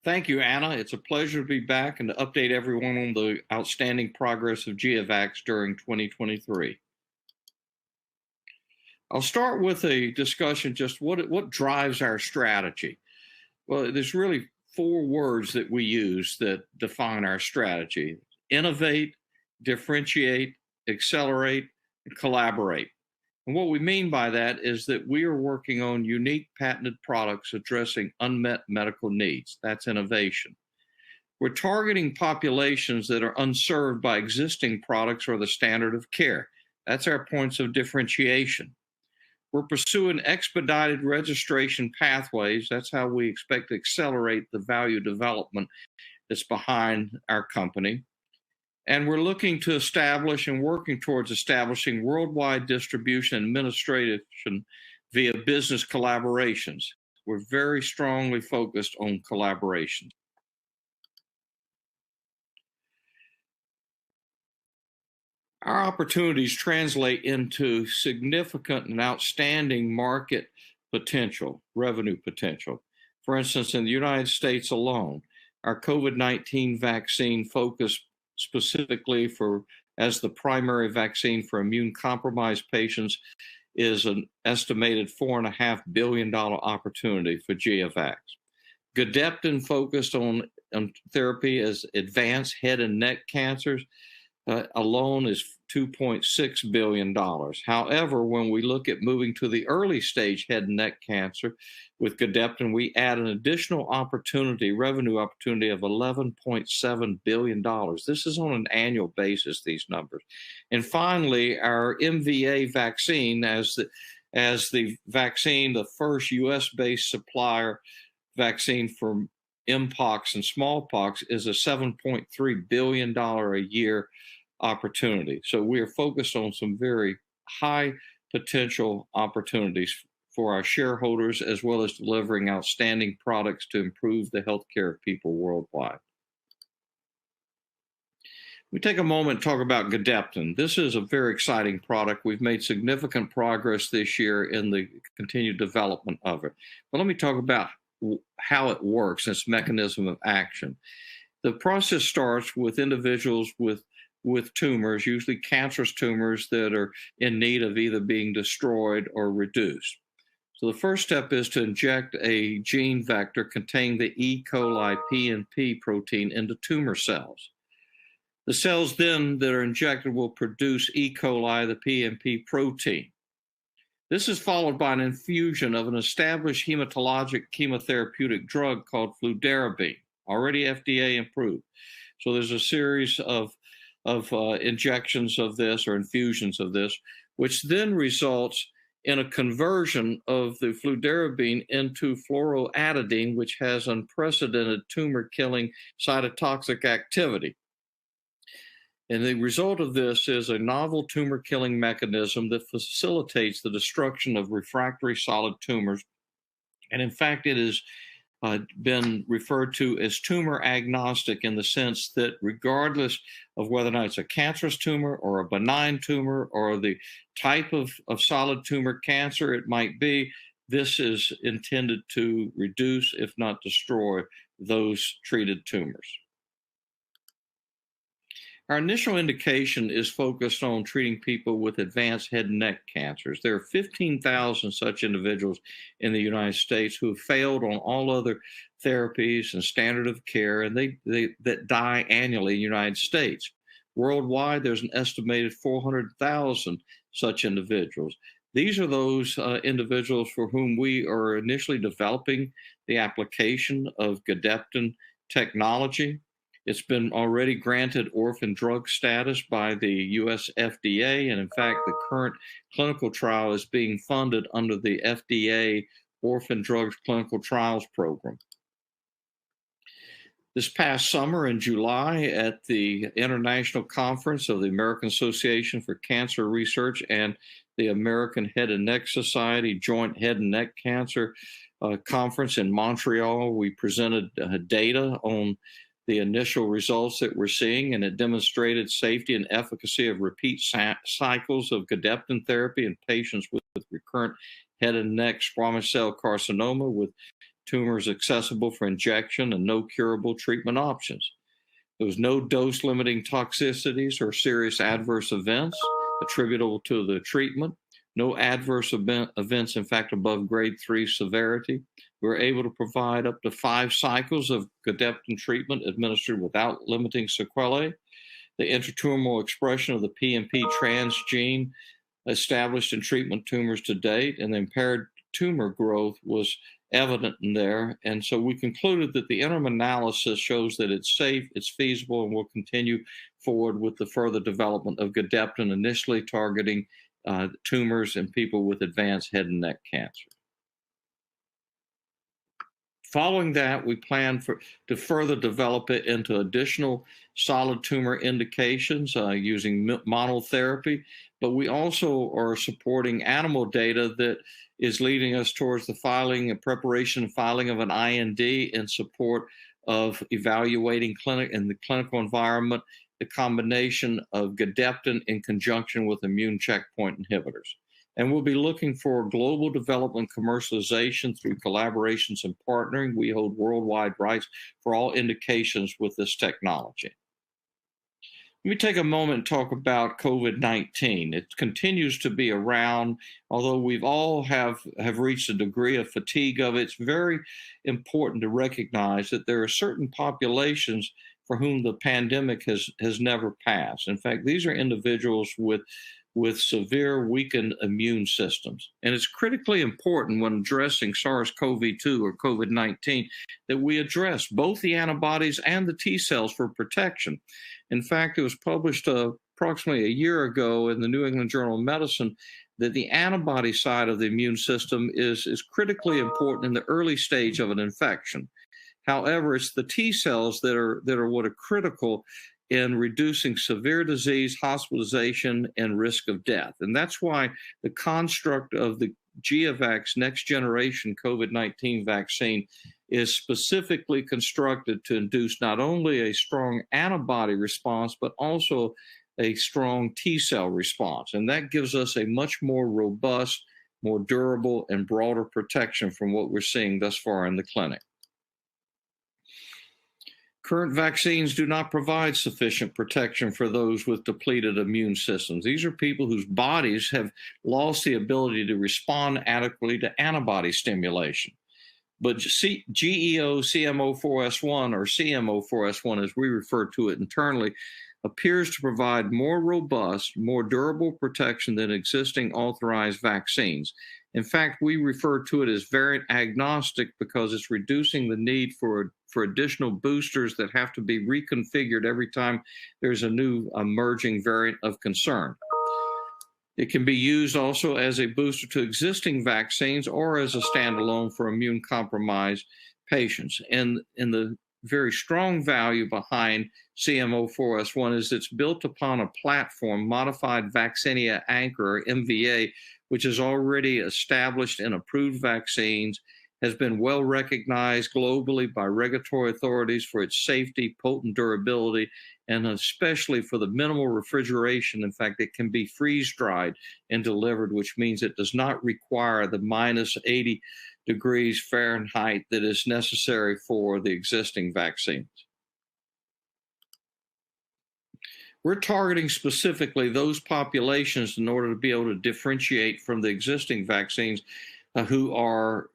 Thank you, Anna. It's a pleasure to be back and to update everyone on the outstanding progress of GeoVax during 2023. I'll start with a discussion just what drives our strategy. Well, there's really four words that we use that define our strategy: innovate, differentiate, accelerate, and collaborate. And what we mean by that is that we are working on unique patented products addressing unmet medical needs. That's innovation. We're targeting populations that are unserved by existing products or the standard of care. That's our points of differentiation. We're pursuing expedited registration pathways. That's how we expect to accelerate the value development that's behind our company. And we're looking to establish and working towards establishing worldwide distribution and administration via business collaborations. We're very strongly focused on collaboration. Our opportunities translate into significant and outstanding market potential, revenue potential. For instance, in the United States alone, our COVID-19 vaccine focused specifically as the primary vaccine for immune-compromised patients is an estimated $4.5 billion opportunity for GeoVax. Gedeptin focused on therapy as advanced head and neck cancers alone is $2.6 billion. However, when we look at moving to the early stage head and neck cancer with Gedeptin, we add an additional revenue opportunity of $11.7 billion. This is on an annual basis, these numbers. And finally, our MVA vaccine as the vaccine, the first US-based supplier vaccine for Mpox and smallpox, is a $7.3 billion a year opportunity. So we are focused on some very high potential opportunities for our shareholders, as well as delivering outstanding products to improve the healthcare of people worldwide. We take a moment to talk about Gedeptin. This is a very exciting product. We've made significant progress this year in the continued development of it. But let me talk about how it works, its mechanism of action. The process starts with individuals with tumors, usually cancerous tumors that are in need of either being destroyed or reduced. So the first step is to inject a gene vector containing the E. coli PNP protein into tumor cells. The cells then that are injected will produce E. coli, the PNP protein. This is followed by an infusion of an established hematologic chemotherapeutic drug called fludarabine, already FDA approved. So there's a series of injections of this or infusions of this, which then results in a conversion of the fludarabine into fluoroadenine, which has unprecedented tumor-killing cytotoxic activity. And the result of this is a novel tumor-killing mechanism that facilitates the destruction of refractory solid tumors. And in fact, it has been referred to as tumor agnostic in the sense that regardless of whether or not it's a cancerous tumor or a benign tumor or the type of solid tumor cancer it might be, this is intended to reduce, if not destroy, those treated tumors. Our initial indication is focused on treating people with advanced head and neck cancers. There are 15,000 such individuals in the United States who have failed on all other therapies and standard of care, and that die annually in the United States. Worldwide, there's an estimated 400,000 such individuals. These are those individuals for whom we are initially developing the application of Gedeptin technology. It's been already granted orphan drug status by the US FDA, and in fact, the current clinical trial is being funded under the FDA Orphan Drugs Clinical Trials Program. This past summer in July at the International Conference of the American Association for Cancer Research and the American Head and Neck Society Joint Head and Neck Cancer Conference in Montreal, we presented data on the initial results that we're seeing, and it demonstrated safety and efficacy of repeat cycles of Gedeptin therapy in patients with recurrent head and neck squamous cell carcinoma with tumors accessible for injection and no curable treatment options. There was no dose-limiting toxicities or serious adverse events attributable to the treatment. No adverse events, in fact, above grade 3 severity. We were able to provide up to 5 cycles of Gedeptin treatment administered without limiting sequelae. The intratumoral expression of the PNP transgene established in treatment tumors to date, and the impaired tumor growth was evident in there. And so we concluded that the interim analysis shows that it's safe, it's feasible, and we'll continue forward with the further development of Gedeptin, initially targeting tumors in people with advanced head and neck cancer. Following that, we plan to further develop it into additional solid tumor indications using monotherapy, but we also are supporting animal data that is leading us towards the filing and preparation and filing of an IND in support of evaluating in the clinical environment the combination of Gedeptin in conjunction with immune checkpoint inhibitors. And we'll be looking for global development commercialization through collaborations and partnering. We hold worldwide rights for all indications with this technology. Let me take a moment and talk about COVID-19. It continues to be around, although we've all have reached a degree of fatigue of it. It's very important to recognize that there are certain populations for whom the pandemic has never passed. In fact, these are individuals with severe weakened immune systems. And it's critically important when addressing SARS-CoV-2 or COVID-19 that we address both the antibodies and the T cells for protection. In fact, it was published approximately a year ago in the New England Journal of Medicine that the antibody side of the immune system is critically important in the early stage of an infection. However, it's the T cells that are what are critical in reducing severe disease, hospitalization, and risk of death. And that's why the construct of the GOVX next generation COVID-19 vaccine is specifically constructed to induce not only a strong antibody response, but also a strong T cell response. And that gives us a much more robust, more durable, and broader protection from what we're seeing thus far in the clinic. Current vaccines do not provide sufficient protection for those with depleted immune systems. These are people whose bodies have lost the ability to respond adequately to antibody stimulation. But GEO-CM04S1, or CM04S1 as we refer to it internally, appears to provide more robust, more durable protection than existing authorized vaccines. In fact, we refer to it as variant agnostic because it's reducing the need for additional boosters that have to be reconfigured every time there's a new emerging variant of concern. It can be used also as a booster to existing vaccines or as a standalone for immune-compromised patients. And the very strong value behind CM04S1 is it's built upon a platform, Modified Vaccinia Anchor, or MVA, which is already established in approved vaccines, has been well recognized globally by regulatory authorities for its safety, potent durability, and especially for the minimal refrigeration. In fact, it can be freeze-dried and delivered, which means it does not require the minus 80 degrees Fahrenheit that is necessary for the existing vaccines. We're targeting specifically those populations in order to be able to differentiate from the existing vaccines who are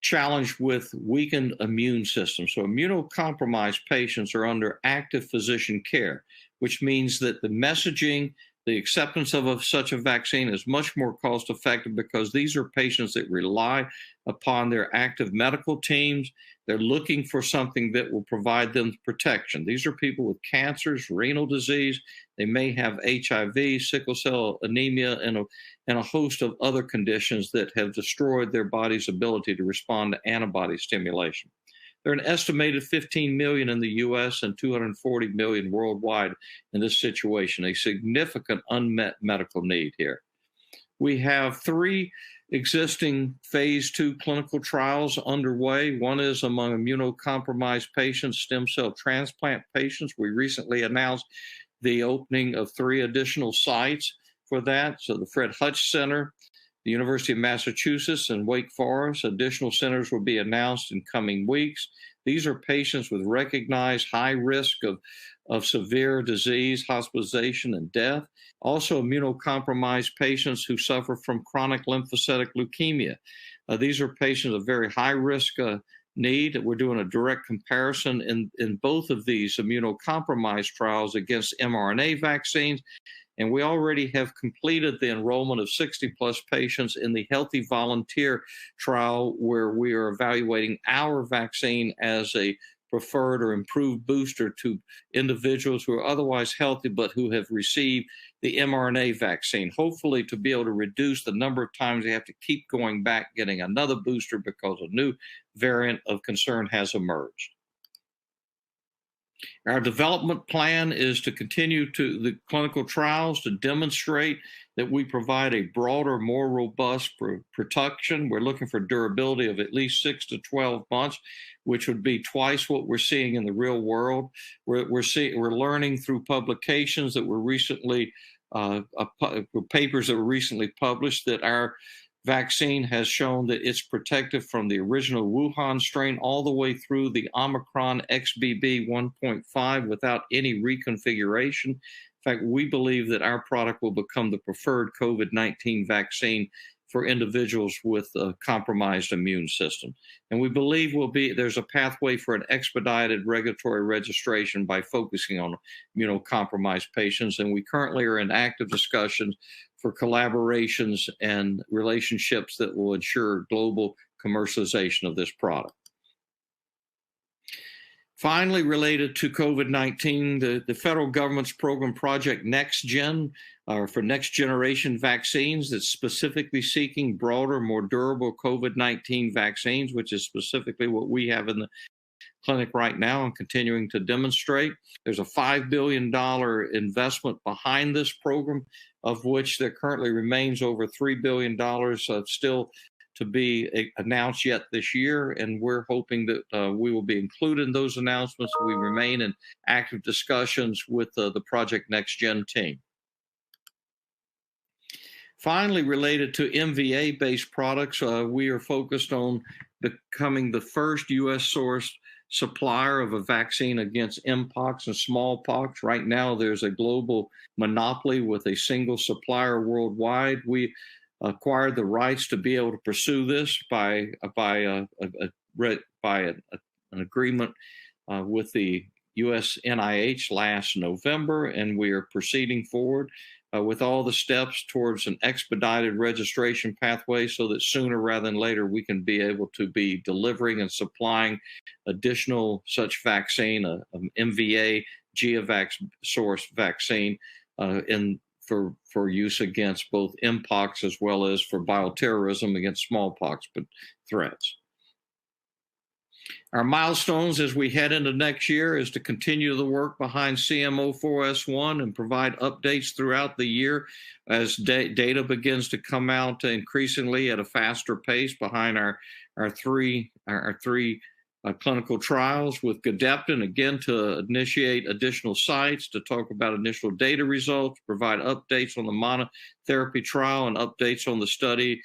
challenged with weakened immune systems. So immunocompromised patients are under active physician care, which means that the messaging, the acceptance of such a vaccine is much more cost effective because these are patients that rely upon their active medical teams. They're looking for something that will provide them protection. These are people with cancers, renal disease. They may have HIV, sickle cell anemia, and a host of other conditions that have destroyed their body's ability to respond to antibody stimulation. There are an estimated 15 million in the U.S. and 240 million worldwide in this situation, a significant unmet medical need here. We have 3 existing phase 2 clinical trials underway. One is among immunocompromised patients, stem cell transplant patients. We recently announced the opening of 3 additional sites for that. So the Fred Hutch Center, the University of Massachusetts and Wake Forest. Additional centers will be announced in coming weeks. These are patients with recognized high risk of severe disease, hospitalization, and death. Also, immunocompromised patients who suffer from chronic lymphocytic leukemia. These are patients of very high risk need. We're doing a direct comparison in both of these immunocompromised trials against mRNA vaccines. And we already have completed the enrollment of 60 plus patients in the healthy volunteer trial, where we are evaluating our vaccine as a preferred or improved booster to individuals who are otherwise healthy but who have received the mRNA vaccine, hopefully to be able to reduce the number of times they have to keep going back getting another booster because a new variant of concern has emerged. Our development plan is to continue to the clinical trials to demonstrate that we provide a broader, more robust protection. We're looking for durability of at least 6 to 12 months, which would be twice what we're seeing in the real world. We're learning through publications that were recently, papers that were recently published, that our vaccine has shown that it's protective from the original Wuhan strain all the way through the Omicron XBB 1.5 without any reconfiguration. In fact, we believe that our product will become the preferred COVID-19 vaccine for individuals with a compromised immune system. And we believe there's a pathway for an expedited regulatory registration by focusing on immunocompromised patients. And we currently are in active discussions for collaborations and relationships that will ensure global commercialization of this product. Finally, related to COVID-19, the federal government's program Project NextGen for next generation vaccines that's specifically seeking broader, more durable COVID-19 vaccines, which is specifically what we have in the clinic right now and continuing to demonstrate. There's a $5 billion investment behind this program, of which there currently remains over $3 billion still to be announced yet this year, and we're hoping that we will be included in those announcements. We remain in active discussions with the Project NextGen team. Finally, related to MVA-based products, we are focused on becoming the first U.S.-sourced supplier of a vaccine against mpox and smallpox. Right now, there's a global monopoly with a single supplier worldwide. We acquired the rights to be able to pursue this by an agreement with the U.S. NIH last November, and we are proceeding forward with all the steps towards an expedited registration pathway so that sooner rather than later we can be able to be delivering and supplying additional such vaccine, MVA GeoVax source vaccine for use against both mpox as well as for bioterrorism against smallpox threats. Our milestones as we head into next year is to continue the work behind CMO4S1 and provide updates throughout the year as data begins to come out increasingly at a faster pace behind our three clinical trials with Gedeptin, again, to initiate additional sites, to talk about initial data results, provide updates on the monotherapy trial and updates on the study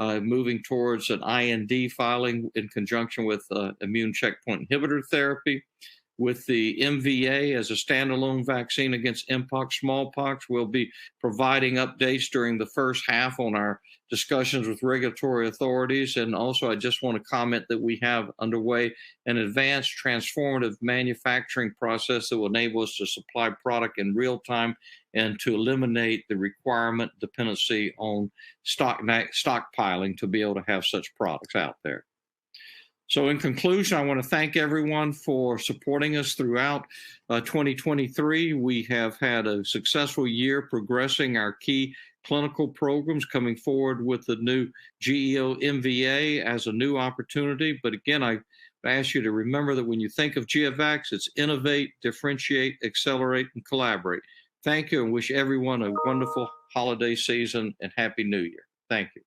moving towards an IND filing in conjunction with immune checkpoint inhibitor therapy. With the MVA as a standalone vaccine against mpox, smallpox, we'll be providing updates during the first half on our discussions with regulatory authorities. And also, I just want to comment that we have underway an advanced transformative manufacturing process that will enable us to supply product in real time and to eliminate the requirement dependency on stockpiling to be able to have such products out there. So in conclusion, I want to thank everyone for supporting us throughout 2023. We have had a successful year progressing our key clinical programs, coming forward with the new GEO MVA as a new opportunity. But again, I ask you to remember that when you think of GeoVax, it's innovate, differentiate, accelerate, and collaborate. Thank you, and wish everyone a wonderful holiday season and Happy New Year. Thank you.